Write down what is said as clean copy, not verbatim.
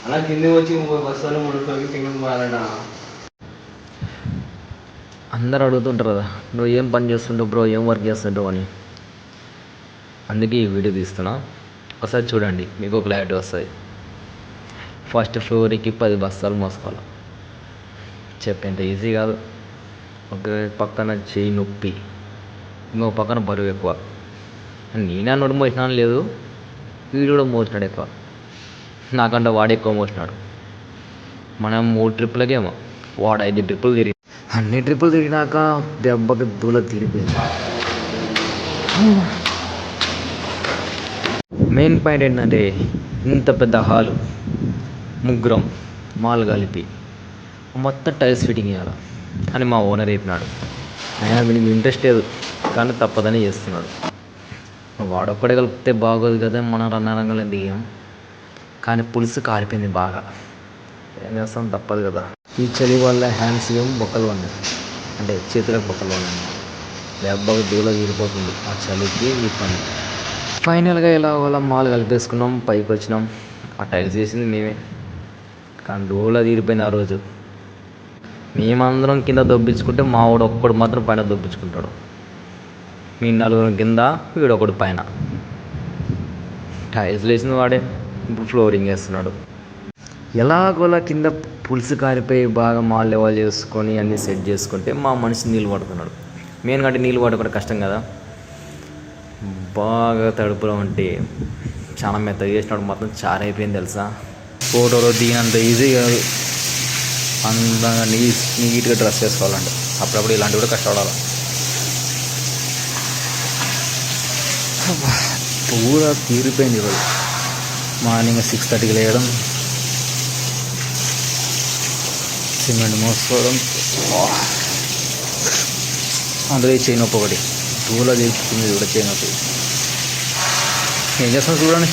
అలా కింద వచ్చి 30 బస్తాలు 3 రూపాయలకి టికెట్ పోయాలన్నా. అందరు అడుగుతుంటారు కదా, నువ్వు ఏం పని చేస్తుంటావు బ్రో, ఏం వర్క్ చేస్తుంటావు అని. అందుకే ఈ వీడియో తీస్తున్నా. ఒకసారి చూడండి, మీకు క్లారిటీ వస్తుంది. ఫస్ట్ ఫ్లోర్కి 10 బస్తాలు మోసుకోవాలి. చెప్పేంత ఈజీ కాదు. ఒక పక్కన చేయి నొప్పి, ఇంకో పక్కన బరువు ఎక్కువ. నేనే నోటి మోసినాను లేదు, వీడు కూడా మోసినాడు ఎక్కువ. నాకంటే వాడు ఎక్కువ మోసినాడు. మనం 3 ట్రిప్పులకేమో, వాడు 5 ట్రిప్పులు తిరిగి. అన్ని ట్రిప్పులు తిరిగినాక దెబ్బకి దూల తిరిగిపోయింది. మెయిన్ పాయింట్ ఏంటంటే, ఇంత పెద్ద హాలు, ముగ్గురం మాల్ కలిపి మొత్తం టైల్స్ ఫిట్టింగ్ చేయాలి అని మా ఓనర్ చెప్పినాడు. అయినా వీనికి ఇంట్రెస్ట్ లేదు, కానీ తప్పదని చేస్తున్నాడు. వాడొక్కడే కలిపితే బాగోదు కదా, మన రంగారంగంలో దిగాం. కానీ పులుసు కారిపోయింది బాగా. ఏం చేస్తాం, తప్పదు కదా. ఈ చలి వల్ల హ్యాండ్స్ ఏం బొక్కలు ఉన్నాయి, అంటే చేతులకు బొక్కలు ఉన్నాయి. దెబ్బకి దూల తీరిపోతుంది ఆ చలికి ఈ పని. ఫైనల్గా ఇలా వాళ్ళ మాల్ కలిపేసుకున్నాం, పైకి వచ్చినాం. ఆ టైల్స్ వేసింది మేమే, కానీ దూల తీరిపోయింది ఆ రోజు. మేమందరం కింద దొబ్బించుకుంటే మా వాడు ఒక్కడు మాత్రం పైన దొబ్బించుకుంటాడు. మీ 4 కింద, వీడొకడు పైన. టైల్స్ వేసింది వాడే, ఇప్పుడు ఫ్లోరింగ్ వేస్తున్నాడు. ఎలాగోలా కింద పులుసు కారిపోయి బాగా మాల్ లెవెల్ చేసుకొని అన్నీ సెట్ చేసుకుంటే మా మనిషి నీళ్ళు పడుతున్నాడు. మెయిన్ కంటే నీళ్ళు పడకుండా కష్టం కదా. బాగా తడుపులో ఉంటే చాలా మెత్తగా చేసినాడు, మొత్తం చారైపోయింది తెలుసా. ఫోటోలో దిగినంత ఈజీ కాదు. అందంగా నీట్గా డ్రెస్ చేసుకోవాలంటే అప్పుడప్పుడు ఇలాంటివి కూడా కష్టపడాలి. పూరా తీరిపోయింది ఈరోజు. మార్నింగ్ 6:30కి లేయడం, సిమెంట్ మోసుకోవడం, అందులో ఈ చేయి నొప్పి ఒకటి దూల చేస్తుంది కూడా. చేయి నొప్పి ఏం చేస్తాం చూడండి.